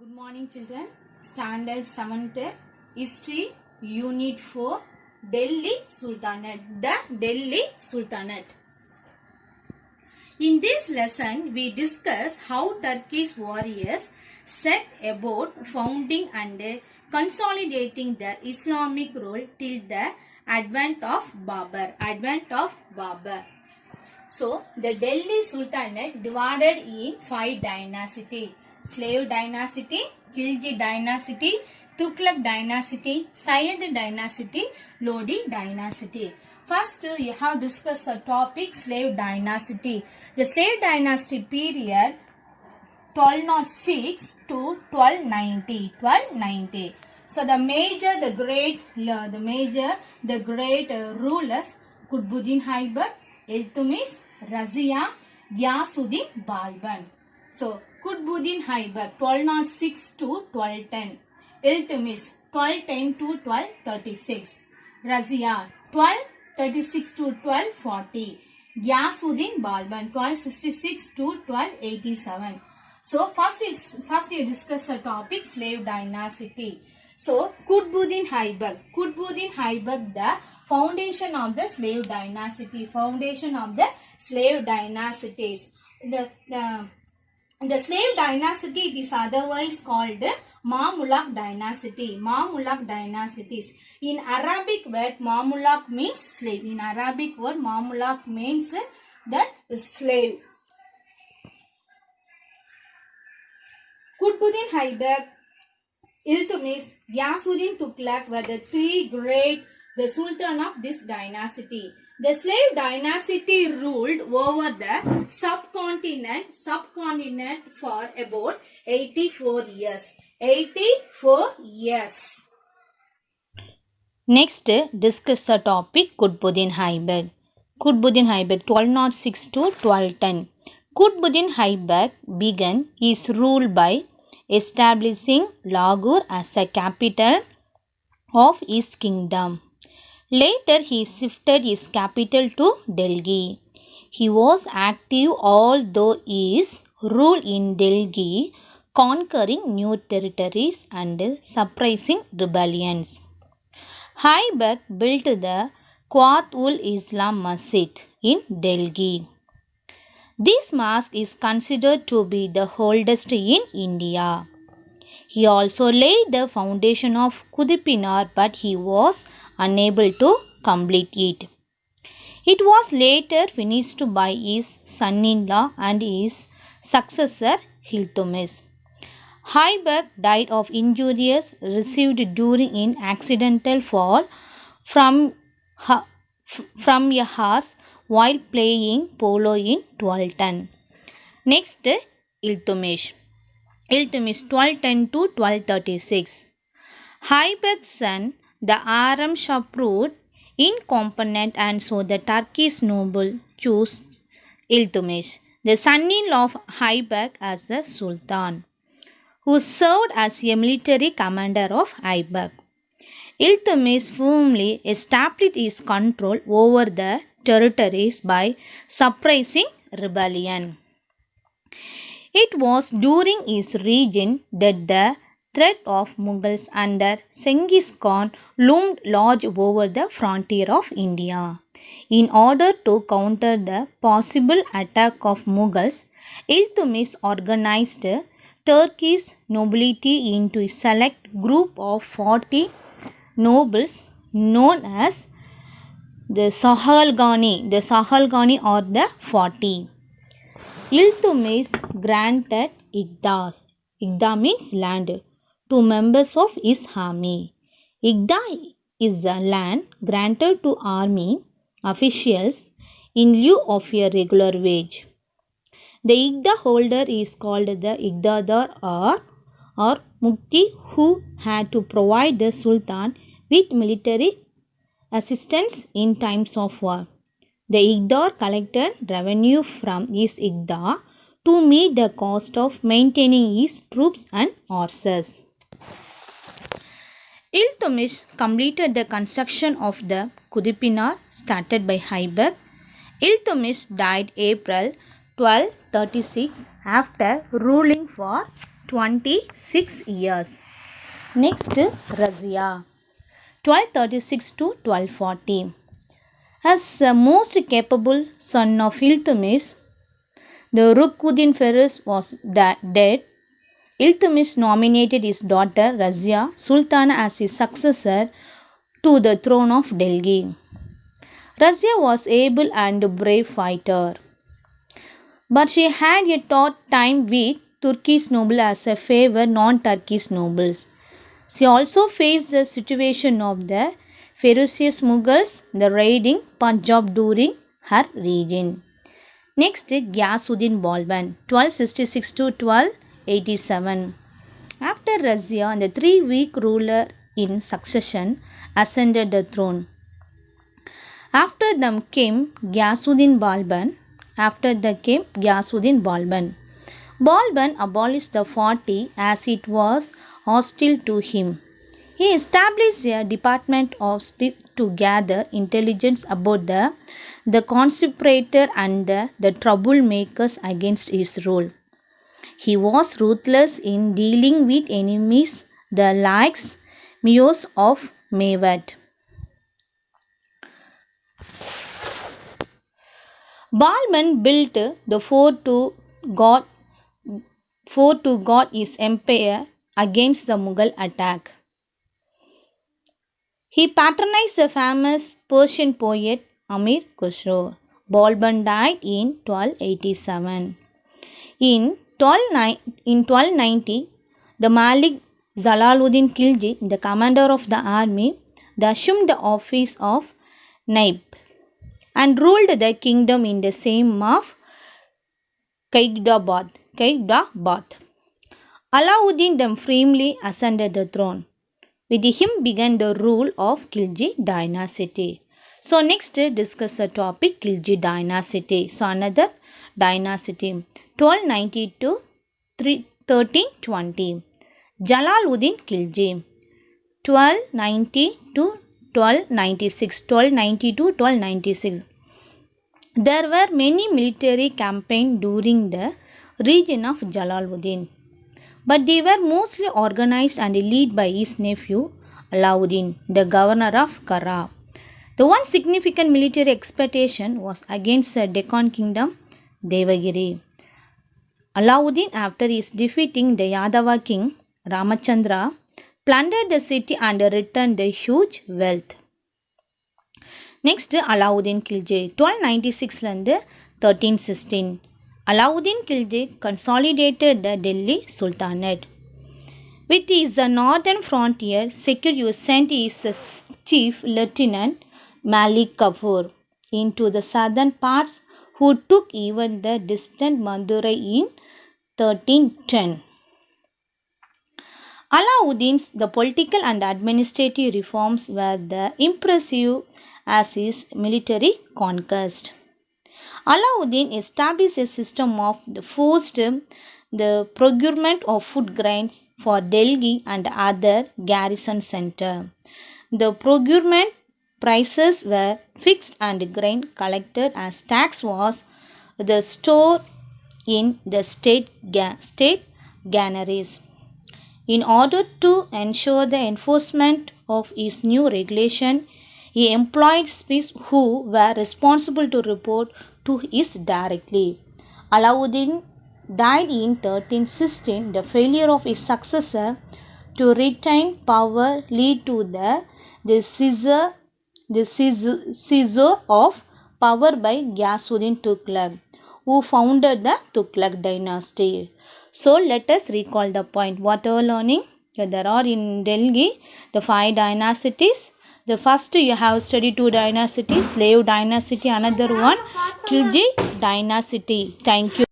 Good morning children. Standard 7th History Unit 4 Delhi Sultanate. The Delhi Sultanate. In this lesson we discuss how Turkish warriors set about founding and consolidating their Islamic rule till the advent of Babur. So, the Delhi Sultanate divided in 5 dynasties. Slave dynasty, Khilji dynasty, Tughlaq dynasty, Sayyid dynasty, Lodi dynasty. First, you have discussed the topic slave dynasty. The slave dynasty period 1206 to 1290. So, the great rulers Qutbuddin Aibak, Iltutmish, Razia, Ghiyasuddin Balban. So, Qutbuddin Aibak 1206 to 1210, Iltutmish 1210 to 1236, Razia 1236 to 1240, Ghiyasuddin Balban 1266 to 1287. So, first you discuss the topic slave dynasty. So, Qutbuddin Aibak, the foundation of the slave dynasty, The slave dynasty it is otherwise called Mamluk dynasty. In Arabic word Mamluk means slave. That slave. Qutbuddin Aibak, Iltutmish, Ghiyasuddin Tughlaq were the sultan of this dynasty. The slave dynasty ruled over the subcontinent for about 84 years. Next, discuss the topic Qutbuddin Aibak. 1206 to 1210. Qutbuddin Aibak began his rule by establishing Lahore as a capital of his kingdom. Later, he shifted his capital to Delhi. He was active although his rule in Delhi, conquering new territories and suppressing rebellions. Aibak built the Quwwat-ul-Islam Masjid in Delhi. This mosque is considered to be the oldest in India. He also laid the foundation of Qutub Minar, but he was unable to complete it. It was later finished by his son-in-law and his successor Iltutmish. Aibak died of injuries received during an accidental fall from a horse while playing polo in 1210. Next, Iltutmish 1210 to 1236. Aibak's son, the Aram Shah, proved incompetent and so the Turkish noble chose Iltutmish, the son-in-law of Aibak, as the Sultan, who served as a military commander of Aibak. Iltutmish firmly established his control over the territories by suppressing rebellion. It was during his reign that the threat of Mughals under Genghis Khan loomed large over the frontier of India. In order to counter the possible attack of Mughals, Iltutmish organized Turkish nobility into a select group of 40 nobles known as the Sahalgani or the 40. Iltutmish granted Igda means land, to members of his army. Igda is a land granted to army officials in lieu of a regular wage. The Igda holder is called the Igdadar or Mukti, who had to provide the Sultan with military assistance in times of war. The Igdar collected revenue from his Igda to meet the cost of maintaining his troops and horses. Iltutmish completed the construction of the Qutub Minar started by Aibak. Iltutmish died April 1236 after ruling for 26 years. Next, Razia, 1236 to 1240. As the most capable son of Iltutmish, the Ruknuddin Firuz was dead. Iltutmish nominated his daughter Razia Sultana as his successor to the throne of Delhi. Razia was able and brave fighter, but she had a tough time with Turkish nobles as a favor non-Turkish nobles. She also faced the situation of the ferocious Mughals, the raiding Punjab during her reign. Next, Ghiyasuddin Balban, 1266 to 1287. After Razia, the three-week ruler in succession ascended the throne. After them came Ghiyasuddin Balban. Balban abolished the 40 as it was hostile to him. He established a department of spies to gather intelligence about the conspirator and the troublemakers against his rule. He was ruthless in dealing with enemies, the likes Meos of Mewat. Balban built the fort to guard his empire against the Mughal attack. He patronized the famous Persian poet Amir Khusro. Balban died in 1287. In 1290, the Malik Jalaluddin Khilji, the commander of the army, assumed the office of Naib and ruled the kingdom in the name of Qaidabad. Alauddin then firmly ascended the throne. With him began the rule of Khilji dynasty. So next discuss the topic Khilji dynasty. So another dynasty 1290 to 1320. Jalaluddin Khilji 1290 to 1296. There were many military campaigns during the reign of Jalaluddin, but they were mostly organized and led by his nephew Alauddin, the governor of Kara. The one significant military expedition was against the Deccan kingdom, Devagiri. Alauddin, after his defeating the Yadava king Ramachandra, plundered the city and returned the huge wealth. Next, Alauddin Khilji, 1296 and 1316. Alauddin Khilji consolidated the Delhi Sultanate. With his northern frontier secure, he sent his chief lieutenant Malik Kafur into the southern parts, who took even the distant Madurai in 1310. Alauddin's the political and administrative reforms were the impressive as his military conquest. Alauddin established a system of forced the procurement of food grains for Delhi and other garrison centers. The procurement prices were fixed and grain collected as tax was the store in the state granaries. In order to ensure the enforcement of his new regulation, he employed spies who were responsible to report to his directly. Alauddin died in 1316. The failure of his successor to retain power led to the seizure of power by Ghiyasuddin Tughlaq, who founded the Tughlaq dynasty. So let us recall the point. What are we learning? There are in Delhi the 5 dynasties. The first you have studied 2 dynasties, slave dynasty, another one Khilji dynasty. Thank you.